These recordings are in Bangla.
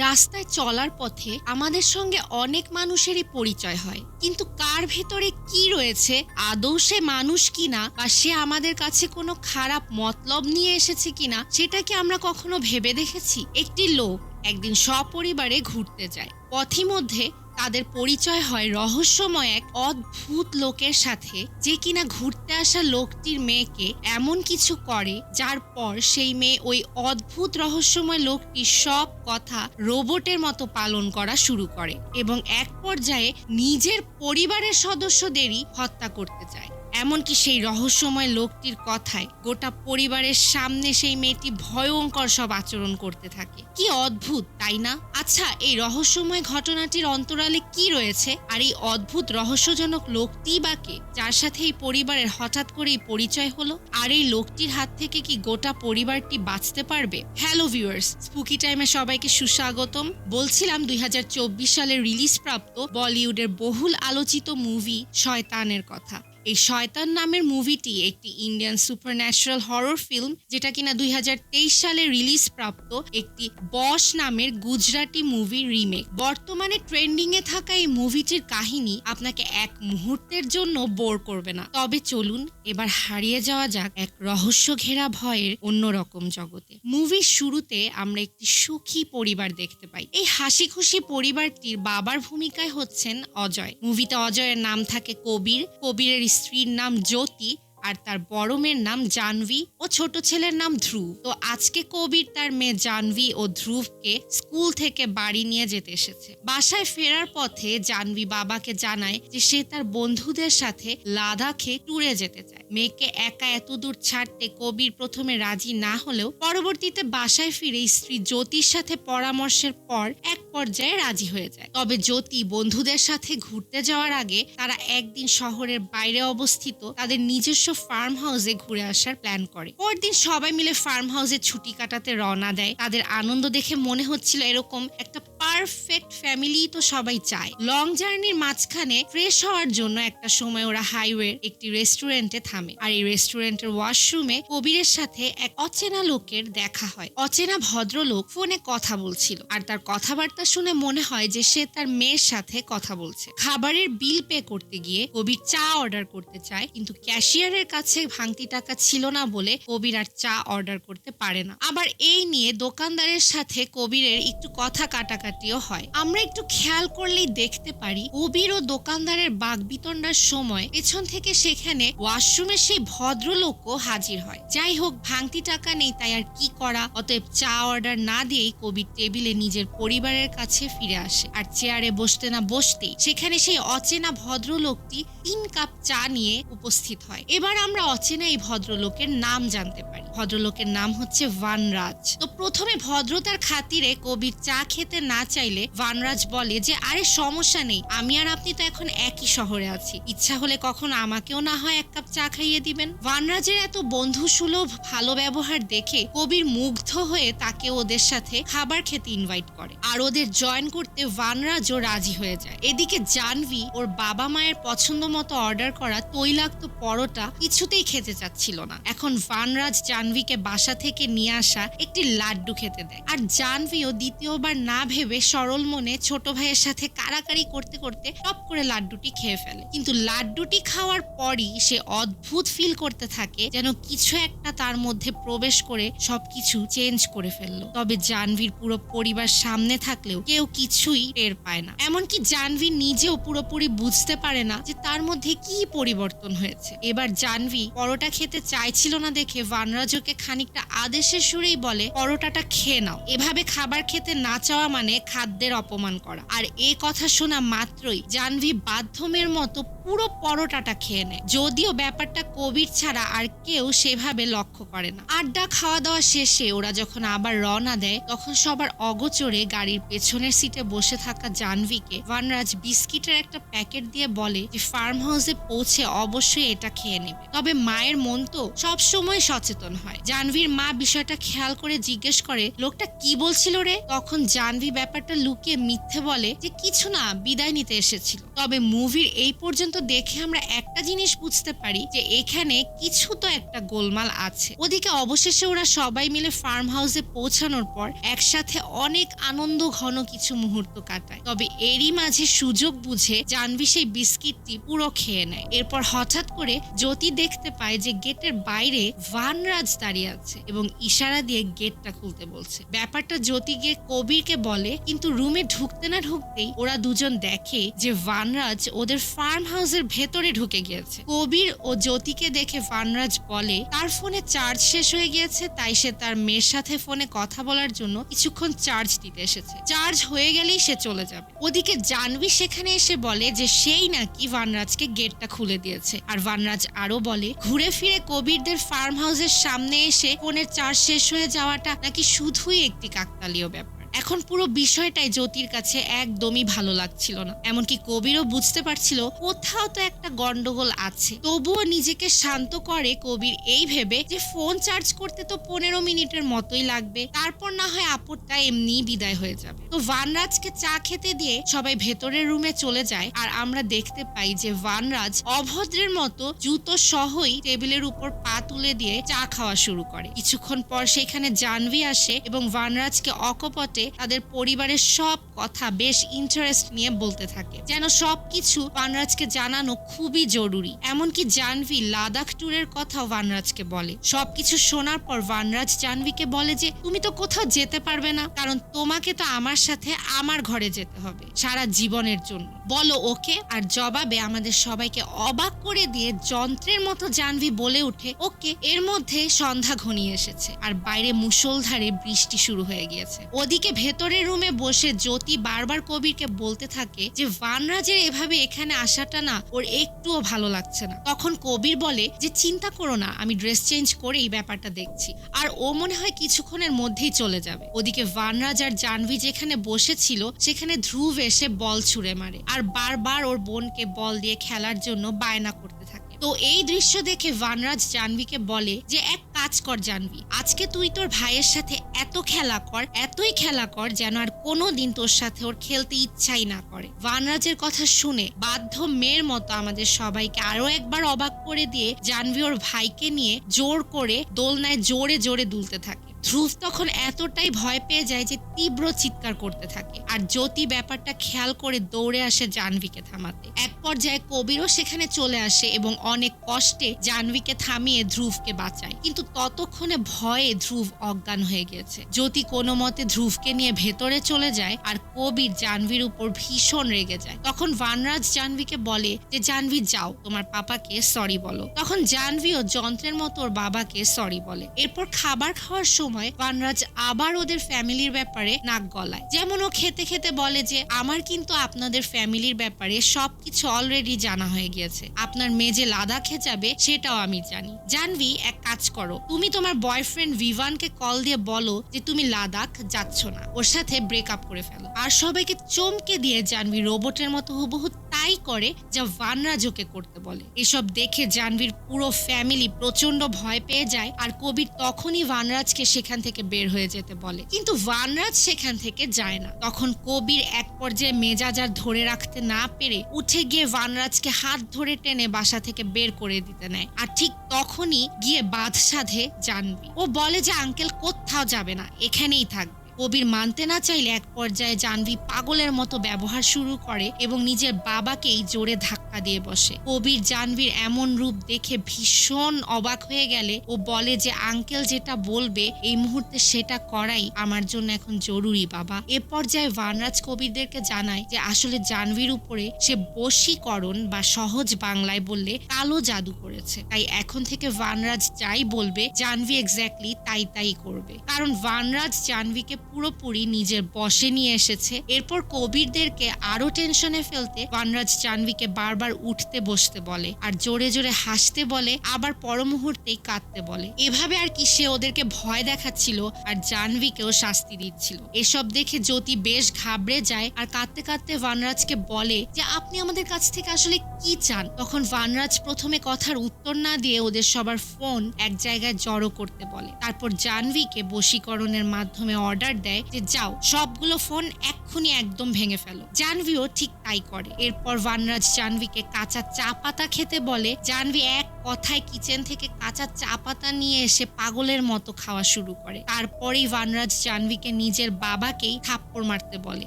রাস্তায় চলার পথে আমাদের সঙ্গে অনেক মানুষেরই পরিচয় হয়, কিন্তু কার ভেতরে কি রয়েছে, আদৌ সে মানুষ কিনা বা সে আমাদের কাছে কোনো খারাপ মতলব নিয়ে এসেছে কিনা, সেটা কি আমরা কখনো ভেবে দেখেছি? একটি লোক একদিন সপরিবারে ঘুরতে যায়। পথিমধ্যে তাদের পরিচয় হয় রহস্যময় এক অদ্ভুত লোকের সাথে, যে কিনা ঘুরতে আসা লোকটির মেয়েকে এমন কিছু করে যার পর সেই মেয়ে ওই অদ্ভুত রহস্যময় লোকটির সব কথা রোবটের মতো পালন করা শুরু করে এবং এক পর্যায়ে নিজের পরিবারের সদস্যদেরই হত্যা করতে চায়। এমনকি সেই রহস্যময় লোকটির কথায় গোটা পরিবারের সামনে সেই মেয়েটি ভয়ঙ্কর সব আচরণ করতে থাকে। কি অদ্ভুত, তাই না? আচ্ছা, এই রহস্যময় ঘটনাটির অন্তরালে কি রয়েছে, আর এই অদ্ভুত রহস্যজনক লোকটি বা কে, যার সাথে এই পরিবারের হঠাৎ করেই পরিচয় হলো? আর এই লোকটির হাত থেকে কি গোটা পরিবারটি বাঁচতে পারবে? হ্যালো ভিউয়ার্স, স্পুকি টাইমে সবাইকে সুস্বাগতম। বলছিলাম 2024 সালে রিলিজ প্রাপ্ত বলিউডের বহুল আলোচিত মুভি শয়তানের কথা। এই শয়তান নামের মুভিটি একটি ইন্ডিয়ান সুপারন্যাচারাল হরর ফিল্ম, যেটা কিনা 2023 সালে রিলিজ প্রাপ্ত একটি বশ নামের গুজরাটি মুভি রিমেক। বর্তমানে ট্রেন্ডিং এ থাকা এই মুভিটির কাহিনী আপনাকে এক মুহূর্তের জন্য বোর করবে না। তবে চলুন এবার হারিয়ে যাওয়া যাক এক রহস্য ঘেরা ভয়ের অন্যরকম জগতে। মুভির শুরুতে আমরা একটি সুখী পরিবার দেখতে পাই। এই হাসি খুশি পরিবারটির বাবার ভূমিকায় হচ্ছেন অজয়। মুভিতে অজয়ের নাম থাকে কবির, কবিরের স্ত্রীর নাম জ্যোতি, আর তার বড় মেয়ের নাম জাহ্নবী ও ছোট ছেলের নাম ধ্রুব। তো আজকে কবির তার মেয়ে জাহ্নবী ও ধ্রুবকে স্কুল থেকে বাড়ি নিয়ে যেতে এসেছে। বাসায় ফেরার পথে জাহ্নবী বাবাকে জানায় যে সে তার বন্ধুদের সাথে লাদাখে ট্যুরে যেতে চায়। মেয়েকে একা এত দূর ছাড়তে কবির প্রথমে রাজি না হলেও পরবর্তীতে বাসায় ফিরে স্ত্রী জ্যোতির সাথে পরামর্শের পর এক পর্যায়ে রাজি হয়ে যায়। তবে জ্যোতি বন্ধুদের সাথে ঘুরতে যাওয়ার আগে তারা একদিন শহরের বাইরে অবস্থিত তাদের নিজস্ব ফার্ম হাউসে ঘুরে আসার প্ল্যান করে। পরদিন সবাই মিলে ফার্ম হাউসে ছুটি কাটাতে রওনা দেয়। তাদের আনন্দ দেখে মনে হচ্ছিল এরকম একটা পারফেক্ট ফ্যামিলি তো সবাই চায়। লং জার্নির মাঝখানে ফ্রেশ হওয়ার জন্য একটা সময় ওরা হাইওয়ের একটি রেস্টুরেন্টে থামে। আর এই রেস্টুরেন্টের ওয়াশরুমে কবিরের সাথে এক অচেনা লোকের দেখা হয়। অচেনা ভদ্রলোক ফোনে কথা বলছিল, আর তার কথাবার্তা শুনে মনে হয় যে সে তার মেয়ের সাথে কথা বলছে। খাবারের বিল পে করতে গিয়ে কবির চা অর্ডার করতে চায়, কিন্তু ক্যাশিয়ারের কাছে ভাঙতি টাকা ছিল না বলে কবির আর চা অর্ডার করতে পারে না। আবার এই নিয়ে দোকানদারের সাথে কবিরের একটু কথা কাটাকাটিও হয়। আমরা একটু খেয়াল করলেই দেখতে পারি কবির ও দোকানদারের বাকবিতণ্ডার সময় পেছন থেকে সেখানে ওয়াশরুমে সেই ভদ্রলোকও হাজির হয়। যাই হোক, ভাঙতি টাকা নেই, তাই আর কি করা, অতএব চা অর্ডার না দিয়েই কবির টেবিলে নিজের পরিবারের কাছে ফিরে আসে। আর চেয়ারে বসতে না বসতেই সেখানে সেই অচেনা ভদ্রলোকটি 3 কাপ চা নিয়ে উপস্থিত হয়। এবার আমরা অচেনা এই ভদ্রলোকের নাম জানতে পারি। ভদ্রলোকের নাম হচ্ছে ভানরাজ। তো প্রথমে ভদ্রতার খাতিরে কবির চা খেতে না চাইলে ভানরাজ বলে যে আরে সমস্যা নেই, আমি আর আপনি তো এখন একই শহরে আছি, ইচ্ছা হলে কখন আমাকেও না হয় 1 কাপ চা খাইয়ে দিবেন। ভানরাজের এত বন্ধু সুলভ ভালো ব্যবহার দেখে কবির মুগ্ধ হয়ে তাকে ওদের সাথে খাবার খেতে ইনভাইট করে, আর ওদের জয়েন করতে ভানরাজও রাজি হয়ে যায়। এদিকে জাহ্নবী ওর বাবা মায়ের পছন্দ মতো অর্ডার করা তৈলাক্ত পরোটা কিছুতেই খেতে চাচ্ছিল না। এখন ভানরাজ জাহ্নবীকে বাসা থেকে নিয়ে আসা একটি লাড্ডু খেতে দেয়, আর জাহ্নবীও দ্বিতীয়বার না ভেবে সরল মনে ছোট ভাইয়ের সাথে কাড়াকাড়ি করতে করতে টপ করে লাড্ডুটি খেয়ে ফেলে। কিন্তু লাড্ডুটি খাওয়ার পরই সে অদ্ভুত ফিল করতে থাকে, যেন কিছু একটা তার মধ্যে প্রবেশ করে সবকিছু চেঞ্জ করে ফেললো। তবে জাহ্নবীর পুরো পরিবার সামনে থাকলেও কেউ কিছুই টের পায় না। এমনকি জাহ্নবী নিজেও পুরোপুরি বুঝতে পারে না যে তার মধ্যে কি পরিবর্তন হয়েছে। এবার জাহ্নবী পরোটা খেতে চাইছিল না দেখে ভানরাজ ওকে খানিকটা আদেশের সুরেই বলে পরোটাটা খেয়ে নাও। এভাবে খাবার খেতে না চাওয়া মানে খাদ্যের অপমান করা। আর এই কথা শোনা মাত্রই জাহ্নবী বাধ্যমের মতো পুরো পরোটাটা খেয়ে নেয়, যদিও ব্যাপারটা কবির ছাড়া আর কেউ সেভাবে লক্ষ্য করে না। আড্ডা খাওয়া দাওয়া শেষে ওরা যখন আবার রওনা দেয়, তখন সবার অগোচরে গাড়ির পেছনের সিটে বসে থাকা জাহ্নবীকে ভানরাজ বিস্কিটের একটা প্যাকেট দিয়ে বলে যে ফার্ম হাউসে পৌঁছে অবশ্যই এটা খেয়ে নেবে। তবে মায়ের মন তো সব সময় সচেতন হয়। জাহ্নবীর মা বিষয়টা খেয়াল করে জিজ্ঞেস করে, লোকটা কি বলছিল রে? তখন জাহ্নবী ব্যাপারটা লুকিয়ে মিথ্যে বলে যে কিছু না, বিদায় নিতে এসেছিল। তবে মুভির এই পর্যন্ত কিন্তু দেখে আমরা একটা জিনিস বুঝতে পারি যে এখানে কিছু তো একটা গোলমাল আছে। ওদিকে অবশেষে ওরা সবাই মিলে ফার্ম হাউসে পৌঁছানোর পর একসাথে অনেক আনন্দ ঘন কিছু মুহূর্ত কাটায়। তবে এরই মাঝে সুযোগ বুঝে জাহ্নবী সেই বিস্কিটটি পুরো খেয়ে নেয়। এরপর হঠাৎ করে জ্যোতি দেখতে পায় যে গেটের বাইরে ভানরাজ দাঁড়িয়ে আছে এবং ইশারা দিয়ে গেটটা খুলতে বলছে। ব্যাপারটা জ্যোতি গিয়ে কবিরকে বলে, কিন্তু রুমে ঢুকতে না ঢুকতেই ওরা দুজন দেখে যে ভানরাজ ওদের ফার্ম হাউসের ভেতরে ঢুকে গিয়েছে। কবির ও জ্যোতিকে দেখে ভানরাজ বলে তার ফোনে চার্জ শেষ হয়ে গিয়েছে, তাই সে তার মেয়ের সাথে ফোনে কথা বলার জন্য কিছুক্ষণ চার্জ দিতে এসেছে। চার্জ হয়ে গেলেই সে চলে যাবে। ওদিকে জাহ্নবী সেখানে এসে বলে যে সেই নাকি ভানরাজকে গেটটা খুলে দিয়েছে। আর ভানরাজ আরো বলে ঘুরে ফিরে কবিরদের ফার্ম হাউসের সামনে এসে ফোনের চার্জ শেষ হয়ে যাওয়াটা নাকি শুধুই একটি কাকতালীয় ব্যাপার। এখন পুরো বিষয়টাই জ্যোতির কাছে একদমই ভালো লাগছিল না। এমনকি কবিরও বুঝতে পারছিল কোথাও তো একটা গন্ডগোল আছে। তবুও নিজেকে শান্ত করে কবির এই ভেবে যে ফোন চার্জ করতে তো 15 মিনিটের মতোই লাগবে, তারপর না হয় আপুরটা এমনি বিদায় হয়ে যাবে। তো ভানরাজকে চা খেতে দিয়ে সবাই ভেতরের রুমে চলে যায়। আর আমরা দেখতে পাই যে ভানরাজ অভদ্রের মতো জুতো সহই টেবিলের উপর পা তুলে দিয়ে চা খাওয়া শুরু করে। কিছুক্ষণ পর সেখানে জাহ্নবী আসে এবং ভানরাজকে অকপটে তাদের পরিবারের সব কথা বেশ ইন্টারেস্ট নিয়ে বলতে থাকে, যেন সবকিছু ভানরাজকে জানানো খুবই জরুরি। এমনকি জাহ্নবী লাদাখ ট্যুরের কথাও ভানরাজকে বলে। সবকিছু শোনার পর ভানরাজ জাহ্নবীকে বলে যে তুমি তো কোথাও যেতে পারবে না, কারণ তোমাকে তো আমার সাথে আমার ঘরে যেতে হবে সারা জীবনের জন্য, বলো ওকে। আর জবাবে আমাদের সবাইকে অবাক করে দিয়ে যন্ত্রের মতো জাহ্নবী বলে ওঠে ওকে। এর মধ্যে সন্ধ্যা ঘনিয়ে এসেছে আর বাইরে মুষলধারে বৃষ্টি শুরু হয়ে গিয়েছে। ওদিকে ভেতরের রুমে বসে জ্যোতি বারবার কবিরকে বলতে থাকে যে ভানরাজের এভাবে এখানে আসাটা না ওর একটুও ভালো লাগছে না। তখন কবির বলে যে চিন্তা করো না, আমি ড্রেস চেঞ্জ করে এই ব্যাপারটা দেখছি, আর ও মনে হয় কিছুক্ষণের মধ্যেই চলে যাবে। ওদিকে ভানরাজ আর জাহ্নবী যেখানে বসেছিল সেখানে ধ্রুব এসে বল ছুঁড়ে মারে আর বারবার ওর বোনকে বল দিয়ে খেলার জন্য বায়না করতে থাকে। তো এই দৃশ্য দেখে ভানরাজ জাহ্নবীকে বলে যে এক কাজ কর জাহ্নবী, আজকে তুই তোর ভাইয়ের সাথে এত খেলা কর, এতই খেলা কর যেন আর কোনোদিন তোর সাথে ওর খেলতে ইচ্ছাই না করে। ভানরাজের কথা শুনে বাধ্য মেয়ের মতো আমাদের সবাইকে আরো একবার অবাক করে দিয়ে জাহ্নবী ওর ভাইকে নিয়ে জোর করে দোলনায় জোরে জোরে দুলতে থাকে। ধ্রুব তখন এতটাই ভয় পেয়ে যায় যে তীব্র চিৎকার করতে থাকে। আর জ্যোতি ব্যাপারটা খেয়াল করে দৌড়ে আসে জাহ্নবীকে থামাতে। এক পর্যায়ে কবিরও সেখানে চলে আসে এবং অনেক কষ্টে জাহ্নবীকে থামিয়ে ধ্রুবকে বাঁচায়। কিন্তু ততক্ষণে ভয়ে ধ্রুব অজ্ঞান হয়ে গিয়েছে। জ্যোতি কোনো মতে ধ্রুবকে নিয়ে ভেতরে চলে যায় আর কবির জাহ্নবীর উপর ভীষণ রেগে যায়। তখন ভানরাজ জাহ্নবীকে বলে যে জাহ্নবী যাও, তোমার পাপাকে সরি বলো। তখন জাহ্নবীও যন্ত্রের মতো ওর বাবাকে সরি বলে। এরপর খাবার খাওয়ার সময় ভানরাজ আবার ওদের ফ্যামিলির ব্যাপারে নাক গলায়। যেমন ও খেতে খেতে বলে যে আমার কিন্তু আপনাদের ফ্যামিলির ব্যাপারে সবকিছু অলরেডি জানা হয়ে গিয়েছে, আপনার মেয়ে যে লাদাখে যাবে সেটাও আমি জানি। জাহ্নবী এক কাজ করো, তুমি তোমার বয়ফ্রেন্ড ভিভানকে কল দিয়ে বলো যে তুমি লাদাখ যাচ্ছ না, ওর সাথে ব্রেকআপ করে ফেলো। আর সবাইকে চমকে দিয়ে জাহ্নবী রোবটের মতো হুবহু তাই করে যা ভানরাজ ওকে করতে বলে। এসব দেখে জাহ্নবীর পুরো ফ্যামিলি প্রচন্ড ভয় পেয়ে যায় আর কবির তখনই ভানরাজকে সেখান থেকে বের হয়ে যেতে বলে, কিন্তু ভানরাজ সেখান থেকে যায় না। তখন কবির এক পর্যায়ে মেজাজ আর ধরে রাখতে না পেরে উঠে গিয়ে ভানরাজকে হাত ধরে টেনে বাসা থেকে বের করে দিতে নেয়। আর ঠিক তখনই গিয়ে বাঁধ সাধে জাহ্নবী। ও বলে যে আঙ্কেল কোথাও যাবে না, এখানেই থাকবে। কবির মানতে না চাইলে এক পর্যায়ে জাহ্নবী পাগলের মতো ব্যবহার শুরু করে এবং নিজের বাবাকেই জোরে ধাক্কা দিয়ে বসে। কবির জাহ্নবীর এমন রূপ দেখে ভীষণ অবাক হয়ে গেলে ও বলে যে আঙ্কেল যেটা বলবে এই মুহূর্তে সেটা করাই আমার জন্য এখন জরুরি বাবা। এ পর্যায়ে ভানরাজ কবিরদেরকে জানায় যে আসলে জাহ্নবীর উপরে সে বশীকরণ বা সহজ বাংলায় বললে কালো জাদু করেছে, তাই এখন থেকে ভানরাজ যাই বলবে জাহ্নবী এক্স্যাক্টলি তাই করবে, কারণ ভানরাজ জাহ্নবীকে পুরোপুরি নিজের বশে নিয়ে এসেছে। এরপর কবিরদেরকে আরো টেনশনে ফেলতে ভানরাজ জাহ্নবীকে বারবার উঠতে বসতে বলে আর জোরে জোরে হাসতে বলে, আবার পর মুহূর্তেই কাঁদতে বলে। এভাবে আর কি সে ওদেরকে ভয় দেখাচ্ছিল আর জাহ্নবীকেও শাস্তি দিচ্ছিল। এসব দেখে জ্যোতি বেশ ঘাবড়ে যায় আর কাঁদতে কাঁদতে ভানরাজকে বলে যে আপনি আমাদের কাছ থেকে আসলে কি চান। তখন ভানরাজ প্রথমে কথার উত্তর না দিয়ে ওদের সবার ফোন এক জায়গায় জড়ো করতে বলে। তারপর জাহ্নবীকে বশীকরণের মাধ্যমে অর্ডার অর্ডার দেয় যে যাও সবগুলো ফোন এক্ষুনি একদম ভেঙে ফেলো। জাহ্নবীও ঠিক তাই করে। এরপর ভানরাজ জাহ্নবীকে কাঁচা চা পাতা খেতে বলে। জাহ্নবী এক কথায় কিচেন থেকে কাঁচা চা পাতা নিয়ে এসে পাগলের মতো খাওয়া শুরু করে। তারপরেই ভানরাজ জাহ্নবীকে নিজের বাবাকেই থাপ্পড় মারতে বলে,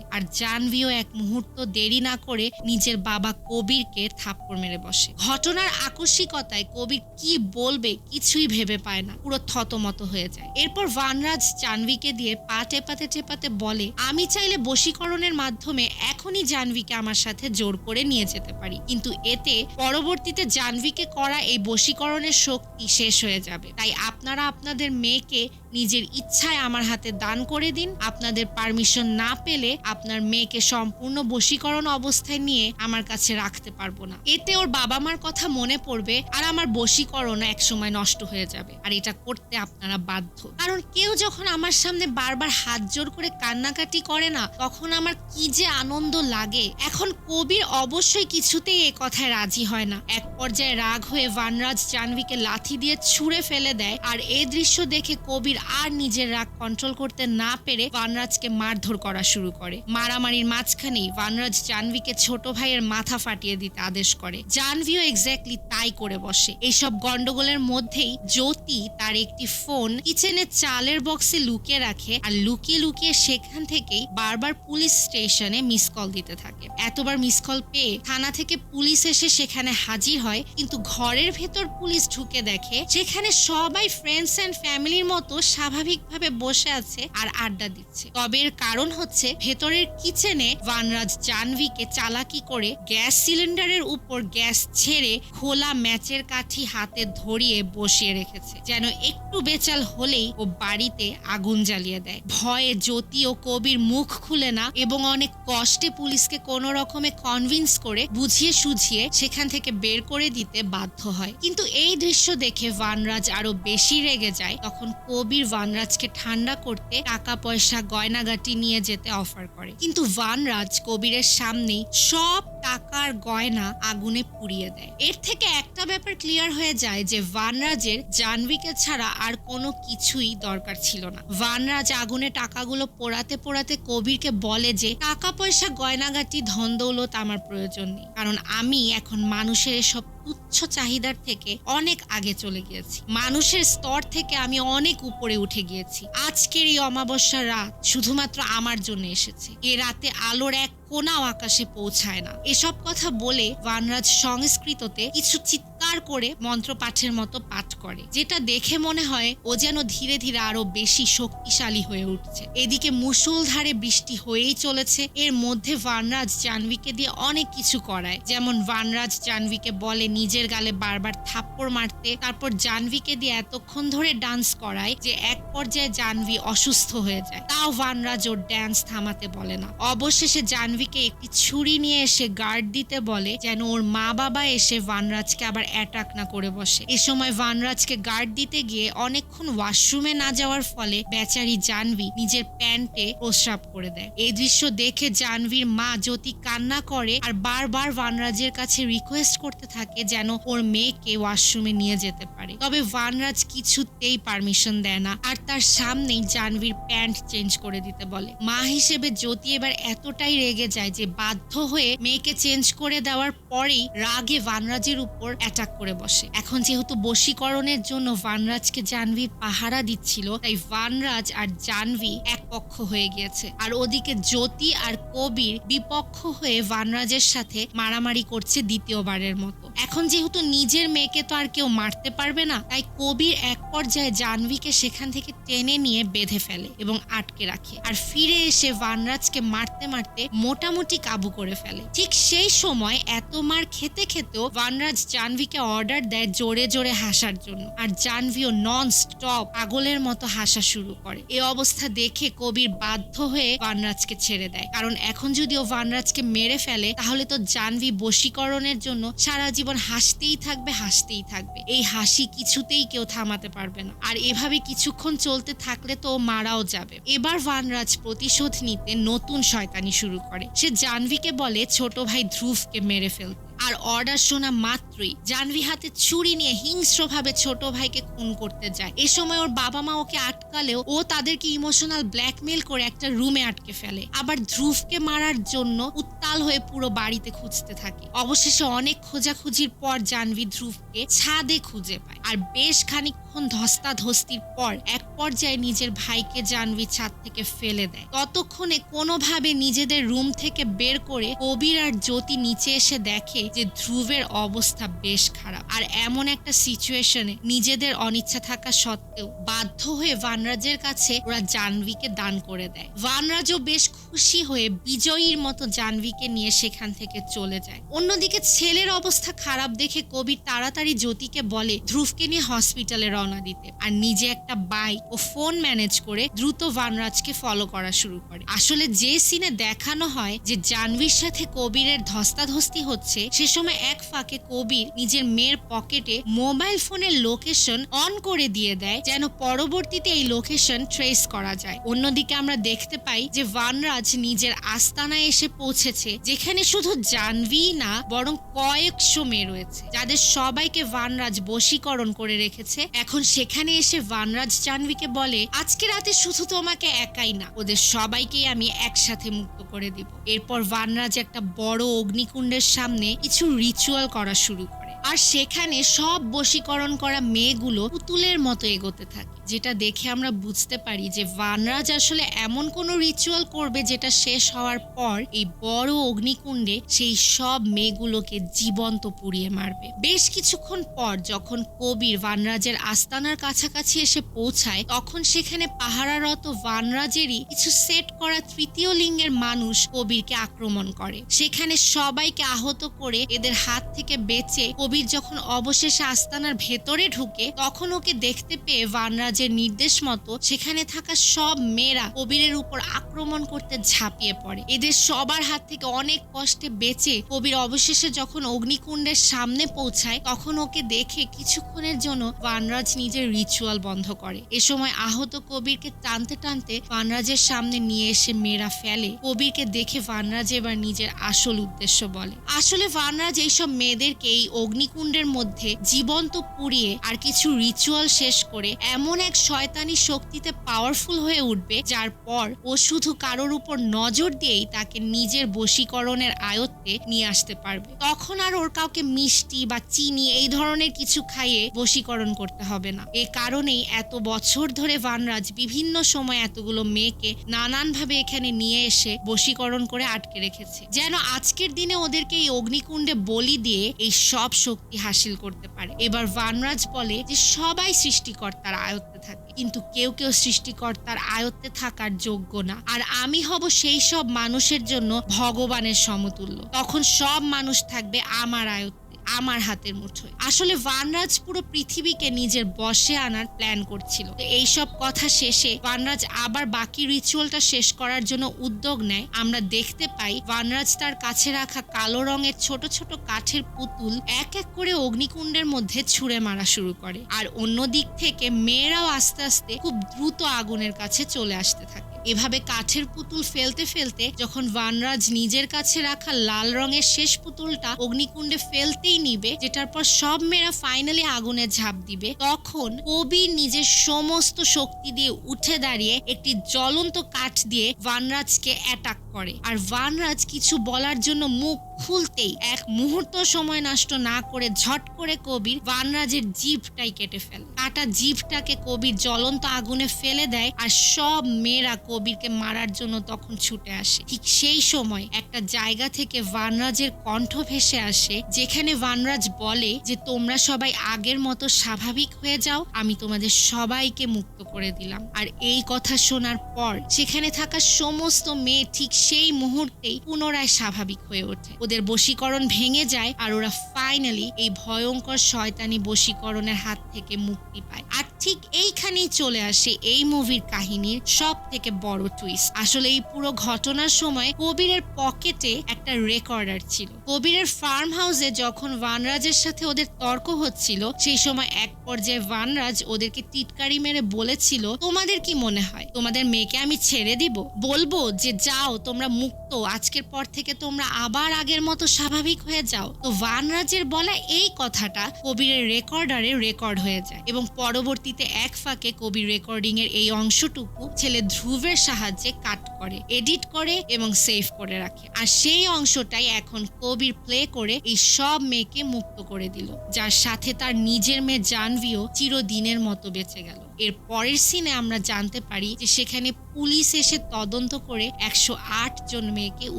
আর জাহ্নবীও এক মুহূর্ত দেরি না করে নিজের বাবা কবিরকে থাপ্পড় মেরে বসে। ঘটনার আকস্মিকতায় কবির কি বলবে কিছুই ভেবে পায় না, পুরো থতমত হয়ে যায়। এরপর ভানরাজ জাহ্নবীকে দিয়ে পা টেপাতে টেপাতে বলে, আমি চাইলে বশীকরণের মাধ্যমে এখনই জাহ্নবীকে আমার সাথে জোর করে নিয়ে যেতে পারি, কিন্তু এতে পরবর্তীতে জাহ্নবীকে করা এই বশীকরণের শক্তি শেষ হয়ে যাবে। তাই আপনারা আপনাদের মেয়েকে নিজের ইচ্ছায় আমার হাতে দান করে দিন। আপনাদের পারমিশন না পেলে আপনার মেয়েকে সম্পূর্ণ বশীকরণ অবস্থায় নিয়ে আমার কাছে রাখতে পারবো না। এতে ওর বাবা মার কথা মনে পড়বে আর আমার বশীকরণ একসময় নষ্ট হয়ে যাবে, আর এটা করতে আপনারা বাধ্য। কারণ কেউ যখন আমার সামনে বারবার হাত জোর করে কান্নাকাটি করে না, তখন আমার কি যে আনন্দ লাগে। এখন কবির অবশ্যই কিছুতেই এ কথায় রাজি হয় না। এক পর্যায়ে রাগ হয়ে ভানরাজ জাহ্নবীকে লাথি দিয়ে ছুঁড়ে ফেলে দেয়। আর এই দৃশ্য দেখে কবির আর নিজের রাগ কন্ট্রোল করতে না পেরে ভানরাজকে মারধর করা শুরু করে। মারামারির মাঝখানেই ভানরাজ জাহ্নবীকে ছোট ভাইয়ের মাথা ফাটিয়ে দিতে আদেশ করে। জাহ্নবীও এক্স্যাক্টলি তাই করে বসে। এইসব গন্ডগোলের মধ্যেই জ্যোতি তার একটি ফোন কিচেনের চালের বক্সে লুকিয়ে রাখে, আর লুকিয়ে লুকিয়ে সেখান থেকেই বারবার পুলিশ স্টেশনে মিস কল দিতে থাকে। এতবার মিস কল পেয়ে থানা থেকে পুলিশ এসে সেখানে হাজির হয়, কিন্তু ঘরের ভেতর পুলিশ ঢুকে দেখে সেখানে সবাই ফ্রেন্ডস এন্ড ফ্যামিলির মতো স্বাভাবিকভাবে বসে আছে আর আড্ডা দিচ্ছে। তবে এর কারণ হচ্ছে ভেতরের কিচেনে ভানরাজ জাহ্নবীকে চালাকি করে গ্যাস সিলিন্ডারের উপর গ্যাস ছেড়ে খোলা ম্যাচের কাঠি হাতে ধরিয়ে বসিয়ে রেখেছে, যেন একটু বেচাল হলেই ও বাড়িতে আগুন জ্বালিয়ে দেয়। ভয়ে জ্যোতি ও কবির মুখ খুলে না এবং অনেক কষ্টে পুলিশকে কোনো রকমে কনভিন্স করে বুঝিয়ে সুঝিয়ে সেখান থেকে বের করে দিতে বাধ্য হয়। কিন্তু এই দৃশ্য দেখে ভানরাজ আরো বেশি রেগে যায়। তখন কবির ভানরাজকে ঠান্ডা করতে টাকা পয়সা গয়নাগাটি নিয়ে যেতে অফার করে, কিন্তু ভানরাজ কবিরের সামনেই সব টাকার গয়না আগুনে পুড়িয়ে দেয়। এর থেকে একটা ব্যাপার ক্লিয়ার হয়ে যায় যে ভানরাজের জাহ্নবীকে ছাড়া আর কোনো কিছুই দরকার ছিল না। ভানরাজ আগুনে টাকাগুলো পোড়াতে পোড়াতে কবিরকে বলে যে টাকা পয়সা গয়নাগাটি ধন দৌলত আমার প্রয়োজন নেই, কারণ আমি এখন মানুষের এসব তুচ্ছ চাহিদার থেকে অনেক আগে চলে গিয়েছি। মানুষের স্তর থেকে আমি অনেক উপরে উঠে গিয়েছি। আজকের এই অমাবস্যার রাত শুধুমাত্র আমার জন্য এসেছে। এ রাতে আলোর এক কোনাও আকাশে পৌঁছায় না। এসব কথা বলে ভানরাজ সংস্কৃততে কিছু চিৎকার করে মন্ত্রপাঠের মতো পাঠ করে, যেটা দেখে মনে হয় ও যেন ধীরে ধীরে আরো বেশি শক্তিশালী হয়ে উঠছে। এদিকে মুষলধারে বৃষ্টি হয়েই চলেছে। এর মধ্যে ভানরাজ জাহ্নবীকে দিয়ে অনেক কিছু করায়, যেমন ভানরাজ জাহ্নবীকে বলে নিজের গালে বারবার থাপ্পড় মারতে, তারপর জাহ্নবীকে দিয়ে এতক্ষণ ধরে ডান্স করায় যে এক পর্যায়ে জাহ্নবী অসুস্থ হয়ে যায়। তাও ভানরাজ ওর ডান্স থামাতে বলে না। অবশেষে জাহ্নবীকে একটি ছুরি নিয়ে এসে গার্ড দিতে বলে, যেন ওর মা বাবা এসে ভানরাজকে আবার অ্যাটাক না করে বসে। এ সময় ভানরাজকে গার্ড দিতে গিয়ে অনেকক্ষণ ওয়াশরুমে না যাওয়ার ফলে বেচারি জাহ্নবী নিজের প্যান্টে প্রস্রাব করে দেয়। এই দৃশ্য দেখে জাহ্নবীর মা জ্যোতি কান্না করে আর বারবার ভানরাজের কাছে রিকোয়েস্ট করতে থাকে যেন ওর মেয়েকে ওয়াশরুমে নিয়ে যেতে পারে। তবে ভানরাজ কিছুতেই পারমিশন দেয় না, আর তার সামনেই জাহ্নবীর প্যান্ট চেঞ্জ করে দিতে বলে। মা হিসেবে জ্যোতি এবার এতটাই রেগে যায় যে বাধ্য হয়ে মেয়েকে চেঞ্জ করে দেওয়ার পরেই রাগে ভানরাজের উপর অ্যাটাক করে বসে। এখন যেহেতু বশীকরণের জন্য ভানরাজকে জাহ্নবী পাহারা দিচ্ছিল, তাই ভানরাজ আর জাহ্নবী এক পক্ষ হয়ে গিয়েছে, আর ওদিকে জ্যোতি আর কবির বিপক্ষ হয়ে ভানরাজের সাথে মারামারি করছে দ্বিতীয়বারের মতো। এখন যেহেতু নিজের মেয়েকে তো আর কেউ মারতে পারবে না, তাই কবির এক পর্যায়ে জাহ্নবীকে সেখান থেকে টেনে নিয়ে বেঁধে ফেলে এবং আটকে রাখে, আর ফিরে এসে ভানরাজকে মারতে মারতে মোটামুটি কাবু করে ফেলে। ঠিক সেই সময় এত মার খেতে খেতেও ভানরাজ জাহ্নবীকে অর্ডার দেয় জোরে জোরে হাসার জন্য, আর জাহ্নবীও নন স্টপ পাগলের মতো হাসা শুরু করে। এই অবস্থা দেখে কবির বাধ্য হয়ে ভানরাজকে ছেড়ে দেয়, কারণ এখন যদি ও ভানরাজকে মেরে ফেলে তাহলে তো জাহ্নবী বশীকরণের জন্য সারা জীবন হাসতেই থাকবে হাসতেই থাকবে। এই হাসি কিছুতেই কেউ থামাতে পারবে না, আর এভাবে কিছুক্ষণ চলতে থাকলে তো মারাও যাবে। এবার ভানরাজ প্রতিশোধ নিতে নতুন শয়তানি শুরু করে। সে জাহ্নবীকে বলে ছোট ভাই ধ্রুবকে মেরে ফেলতে। আর অর্ডার শোনা মাত্রই জাহ্নবী হাতে ছুরি নিয়ে হিংস্রভাবে ছোট ভাইকে খুন করতে যায়। এ সময় ওর বাবা মা ওকে আটকালেও ও তাদেরকে ইমোশনাল ব্ল্যাকমেল করে একটা রুমে আটকে ফেলে। আবার ধ্রুবকে মারার জন্য উত্তাল হয়ে পুরো বাড়িতে খুঁজতে থাকে। অবশেষে অনেক খোঁজাখুঁজির পর জাহ্নবী ধ্রুবকে ছাদে খুঁজে পায়। আর বেশ খানিকক্ষণ ধস্তাধস্তির পর এক পর্যায়ে নিজের ভাইকে জাহ্নবী ছাদ থেকে ফেলে দেয়। ততক্ষণে কোনোভাবে নিজেদের রুম থেকে বের করে কবির আর জ্যোতি নিচে এসে দেখে যে ধ্রুবের অবস্থা বেশ খারাপ। আর এমন একটা সিচুয়েশনে নিজেদের অনিচ্ছা থাকা সত্ত্বেও বাধ্য হয়ে ভানরাজের কাছে ওরা জাহ্নবীকে দান করে দেয়। ভানরাজও বেশ খুশি হয়ে বিজয়ীর মতো জাহ্নবীকে নিয়ে সেখান থেকে চলে যায়। অন্যদিকে ছেলের অবস্থা খারাপ দেখে কবির তাড়াতাড়ি জ্যোতিকে বলে ধ্রুবকে নিয়ে হসপিটালে রওনা দিতে, আর নিজে একটা বাইক ও ফোন ম্যানেজ করে দ্রুত ভানরাজকে ফলো করা শুরু করে। আসলে যে সিনে দেখানো হয় যে জাহ্নবীর সাথে কবিরের ধস্তাধস্তি হচ্ছে, সে সময় এক ফাঁকে কবির নিজের মেয়ের পকেটে মোবাইল ফোনের লোকেশন অন করে দিয়ে দেয় যেন পরবর্তীতে এই লোকেশন ট্রেস করা যায়। অন্যদিকে আমরা দেখতে পাই যে ভানরাজ নিজের আস্তানায় এসে পৌঁছেছে, যেখানে শুধু জাহ্নবী না বরং কয়েকশো মেয়ে রয়েছে, যাদের সবাইকে ভানরাজ বশীকরণ করে রেখেছে। এখন সেখানে এসে ভানরাজ জাহ্নবীকে বলে, আজকে রাতে শুধু তোমাকে একাই না, ওদের সবাইকেই আমি একসাথে মুক্ত করে দিব। এরপর ভানরাজ একটা বড় অগ্নিকুণ্ডের সামনে কিছু রিচুয়াল করা শুরু করে, আর সেখানে সব বশীকরণ করা মেয়েগুলো পুতুলের মতো এগোতে থাকে, যেটা দেখে আমরা বুঝতে পারি যে ভানরাজ আসলে এমন কোনো রিচুয়াল করবে যেটা শেষ হওয়ার পর এই বড় অগ্নিকুণ্ডে সেই সব মেয়েগুলোকে জীবন্ত পুড়িয়ে মারবে। বেশ কিছুক্ষণ পর যখন কবির ভানরাজের আস্তানার কাছাকাছি এসে পৌঁছায়, তখন সেখানে পাহারারত ভানরাজেরই কিছু সেট করা তৃতীয় লিঙ্গের মানুষ কবিরকে আক্রমণ করে। সেখানে সবাইকে আহত করে এদের হাত থেকে বেঁচে কবির যখন অবশেষে আস্তানার ভেতরে ঢুকে, তখন ওকে দেখতে পেয়ে ভানরাজের নির্দেশ মতো সেখানে থাকা সব মেয়েরা কবিরের উপর আক্রমণ করতে ঝাঁপিয়ে পড়ে। এদের সবার হাত থেকে অনেক কষ্টে বেঁচে কবির অবশেষে যখন অগ্নিকুণ্ডের সামনে পৌঁছায়, তখন ওকে দেখে কিছুক্ষণের জন্য ভানরাজ নিজের রিচুয়াল বন্ধ করে। এ সময় আহত কবিরকে টানতে টানতে ভানরাজের সামনে নিয়ে এসে মেয়েরা ফেলে। কবিরকে দেখে ভানরাজ এবার নিজের আসল উদ্দেশ্য বলে। আসলে ভানরাজ এইসব মেয়েদেরকে এই অগ্নিকুণ্ডের মধ্যে জীবন্ত পুড়িয়ে আর কিছু রিচুয়াল শেষ করে এমন এক শয়তানি শক্তিতে পাওয়ারফুল হয়ে উঠবে, যার পর ও শুধু কারোর উপর নজর দিয়েই তাকে নিজের বশীকরণের আয়ত্তে নিয়ে আসতে পারবে। তখন আর ওর কাউকে মিষ্টি বা চিনি এই ধরনের কিছু খাইয়ে বশীকরণ করতে হবে না। এ কারণেই এত বছর ধরে ভানরাজ বিভিন্ন সময় এতগুলো মেয়েকে নানানভাবে এখানে নিয়ে এসে বশীকরণ করে আটকে রেখেছে, যেন আজকের দিনে ওদেরকে এই অগ্নিকুণ্ডে বলি দিয়ে এই সব শক্তি হাসিল করতে পারে। এবার ভানরাজ বলে যে সবাই সৃষ্টিকর্তার আয়ত্তে থাকে, কিন্তু কেউ কেউ সৃষ্টিকর্তার আয়ত্তে থাকার যোগ্য না, আর আমি হব সেই সব মানুষের জন্য ভগবানের সমতুল্য। তখন সব মানুষ থাকবে আমার আয়ত্তে, আমার হাতের মুঠোয়। আসলে ভানরাজ পুরো পৃথিবীকে নিজের বশে আনার প্ল্যান করছিল। তো এইসব কথা শেষে ভানরাজ আবার বাকি রিচুয়ালটা শেষ করার জন্য উদ্যোগ নেয়। আমরা দেখতে পাই ভানরাজ তার কাছে রাখা কালো রঙের ছোট ছোট কাঠের পুতুল এক এক করে অগ্নিকুণ্ডের মধ্যে ছুঁড়ে মারা শুরু করে, আর অন্য দিক থেকে মেয়েরাও আস্তে আস্তে খুব দ্রুত আগুনের কাছে চলে আসতে থাকে। এভাবে কাঠের পুতুল ফেলতে ফেলতে যখন ভানরাজ নিজের কাছে রাখা লাল রঙের শেষ পুতুলটা অগ্নিকুণ্ডে ফেলতেই নিবে, যেটার পর সব মেয়েরা ফাইনালি আগুনে ঝাঁপ দিবে, তখন কবির নিজের সমস্ত শক্তি দিয়ে উঠে দাঁড়িয়ে একটি জ্বলন্ত কাঠ দিয়ে ভানরাজকে অ্যাটাক করে। আর ভানরাজ কিছু বলার জন্য মুখ খুলতেই এক মুহূর্ত সময় নষ্ট না করে ঝট করে কবির ভানরাজের জিভটাই কেটে ফেলে। কাটা জিভটাকে কবির জ্বলন্ত আগুনে ফেলে দেয়, আর সব মেয়েরা কবিরকে মারার জন্য তখন ছুটে আসে। ঠিক সেই সময় একটা জায়গা থেকে ভানরাজের কণ্ঠ ভেসে আসে, যেখানে ভানরাজ বলে যে তোমরা সবাই আগের মতো স্বাভাবিক হয়ে যাও, আমি তোমাদের সবাইকে মুক্ত করে দিলাম। আর এই কথা শোনার পর সেখানে থাকা সমস্ত মেয়ে ঠিক সেই মুহূর্তেই পুনরায় স্বাভাবিক হয়ে ওঠে। ওদের বশীকরণ ভেঙে যায়, আর ওরা ফাইনালি এই ভয়ঙ্কর শয়তানি বশীকরণের হাত থেকে মুক্তি পায়। আর ঠিক এইখানেই চলে আসে এই মুভির কাহিনীর সব থেকে বড় টুইস্ট। আসলে এই পুরো ঘটনার সময় কবিরের পকেটে একটা রেকর্ডার ছিল। কবিরের ফার্ম হাউসে যখন ভানরাজের সাথে ওদের তর্ক হচ্ছিল, সেই সময় এক পর্যায়ে ভানরাজ ওদেরকে টিটকারি মেরে বলেছিল, তোমাদের কি মনে হয় তোমাদের মেয়েকে আমি ছেড়ে দিব? বলবো যে যাও তোমরা মুক্ত তো আজকের পর থেকে তোমরা আবার আগের মতো স্বাভাবিক হয়ে যাও। তো ভানরাজের বলা এই কথাটা কবিরের রেকর্ডারে রেকর্ড হয়ে যায় এবং পরবর্তীতে এক ফাঁকে কবির রেকর্ডিং এর এই অংশটুকু ছেলে ধ্রুবের সাহায্যে কাট করে, এডিট করে এবং সেভ করে রাখে। আর সেই অংশটাই এখন কবির প্লে করে এই সব মেয়েকে মুক্ত করে দিল, যার সাথে তার নিজের মেয়ে জাহ্নবীও চিরদিনের মতো বেঁচে গেল। এর পরের সিনে আমরা জানতে পারি যে সেখানে পুলিশ এসে তদন্ত করে 108 জন মেয়েকে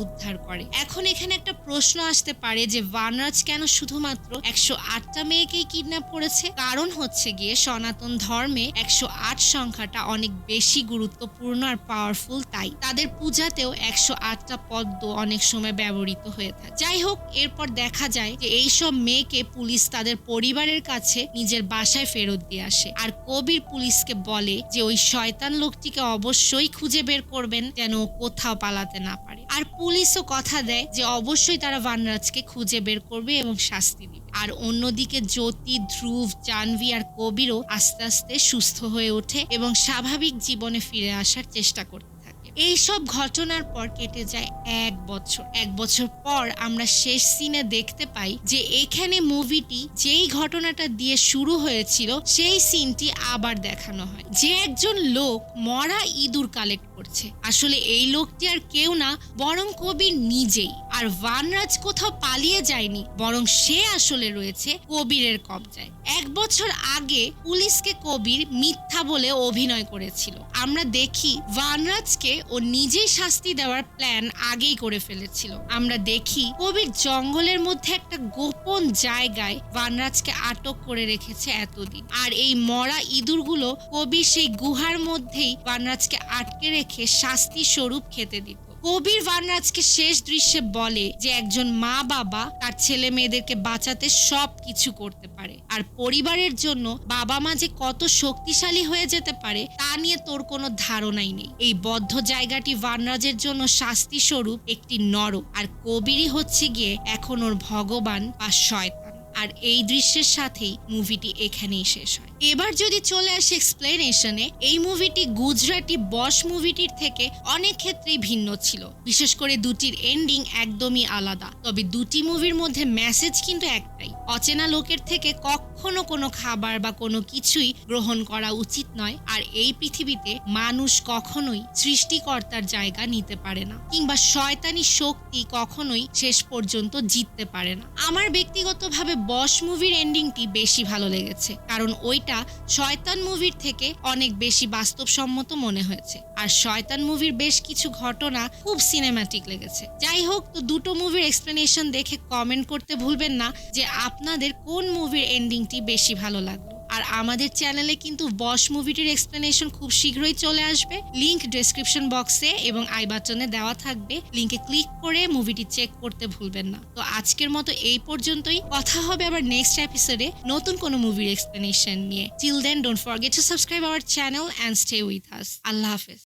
উদ্ধার করে। এখন এখানে একটা প্রশ্ন আসতে পারে যে ভানরাজ কেন শুধুমাত্র 108টা মেয়েকেই কিডন্যাপ করেছে? কারণ হচ্ছে গিয়ে সনাতন ধর্মে 108 সংখ্যাটা অনেক বেশি গুরুত্বপূর্ণ আর পাওয়ারফুল, তাই তাদের পূজাতেও 108টা পদ্ম অনেক সময় ব্যবহৃত হয়ে থাকে। যাই হোক, এরপর দেখা যায় যে এইসব মেয়েকে পুলিশ তাদের পরিবারের কাছে নিজের বাসায় ফেরত দিয়ে আসে। আর কবির পুলিশকে বলে যে ওই শয়তান লোকটিকে অবশ্যই খুঁজে বের করবেন, যেন ও কোথাও পালাতে না পারে। আর পুলিশও কথা দেয় যে অবশ্যই তারা ভানরাজকে খুঁজে বের করবে এবং শাস্তি দিবে। আর অন্যদিকে জ্যোতি, ধ্রুব, জাহ্নবী আর কবিরও আস্তে আস্তে সুস্থ হয়ে ওঠে এবং স্বাভাবিক জীবনে ফিরে আসার চেষ্টা করতে থাকে। এইসব ঘটনার পর কেটে যায় 1 বছর। 1 বছর পর আমরা শেষ সিনে দেখতে পাই যে এখানে মুভিটি যেই ঘটনাটা দিয়ে শুরু হয়েছিল সেই সিনটি আবার দেখানো হয়, যে একজন লোক মরা ইঁদুর কালেক্ট করছে। আসলে এই লোকটি আর কেউ না, বরং কবির নিজেই। আর ভানরাজ কোথাও পালিয়ে যায়নি, বরং সে আসলে রয়েছে কবিরের কবজায়। 1 বছর আগে পুলিশকে কবির মিথ্যা বলে অভিনয় করেছিল। আমরা দেখি ভানরাজকে ও নিজেই শাস্তি দেওয়ার প্ল্যান আগেই করে ফেলেছিল। আমরা দেখি কবির জঙ্গলের মধ্যে একটা গোপন জায়গায় ভানরাজকে আটক করে রেখেছে এতদিন। আর এই মরা ইঁদুরগুলো কবির সেই গুহার মধ্যেই ভানরাজকে আটকে রেখে শাস্তি স্বরূপ খেতে দিত। কবির ভানরাজকে শেষ দৃশ্যে বলে যে একজন মা বাবা তার ছেলে মেয়েদেরকে বাঁচাতে সব কিছু করতে পারে, আর পরিবারের জন্য বাবা মা যে কত শক্তিশালী হয়ে যেতে পারে তা নিয়ে তোর কোনো ধারণাই নেই। এই বদ্ধ জায়গাটি ভানরাজের জন্য শাস্তি স্বরূপ একটি নরক, আর কবিরই হচ্ছে গিয়ে এখন ওর ভগবান বা শয়তান। আর এই দৃশ্যের সাথেই মুভিটি এখানেই শেষ হয়। এবার যদি চলে আসে এক্সপ্লেনেশনে, এই মুভিটি গুজরাটি বস মুভিটির থেকে অনেক ক্ষেত্রেই ভিন্ন ছিল। বিশেষ করে দুটির এন্ডিং একদমই আলাদা। তবে দুটি মুভির মধ্যে মেসেজ কিন্তু একটাই, অচেনা লোকের থেকে কখনো কোনো খাবার বা কোনো কিছুই গ্রহণ করা উচিত নয়। আর এই পৃথিবীতে মানুষ কখনোই সৃষ্টিকর্তার জায়গা নিতে পারে না, কিংবা শয়তানি শক্তি কখনোই শেষ পর্যন্ত জিততে পারে না। আমার ব্যক্তিগতভাবে বস মুভির এন্ডিংটি বেশি ভালো লেগেছে, কারণ ওইটা শয়তান মুভির থেকে অনেক বেশি বাস্তবসম্মত মনে হয়েছে। আর শয়তান মুভির বেশ কিছু ঘটনা খুব সিনেম্যাটিক লেগেছে। যাই হোক, তো দুটো মুভির এক্সপ্লেনেশন দেখে কমেন্ট করতে ভুলবেন না যে আপনাদের কোন মুভির এন্ডিংটি বেশি ভালো লাগলো। আর আমাদের চ্যানেলে কিন্তু বস মুভিটির এক্সপ্লেনেশন খুব শীঘ্রই চলে আসবে। লিংক ডেসক্রিপশন বক্সে এবং আই বাটনে দেওয়া থাকবে, লিংকে ক্লিক করে মুভিটি চেক করতে ভুলবেন না। তো আজকের মতো এই পর্যন্তই। কথা হবে আবার নেক্সট এপিসোডে নতুন কোনো মুভির এক্সপ্লেনেশন নিয়ে। Till then, don't forget to subscribe our channel and stay with us. আল্লাহ হাফেজ।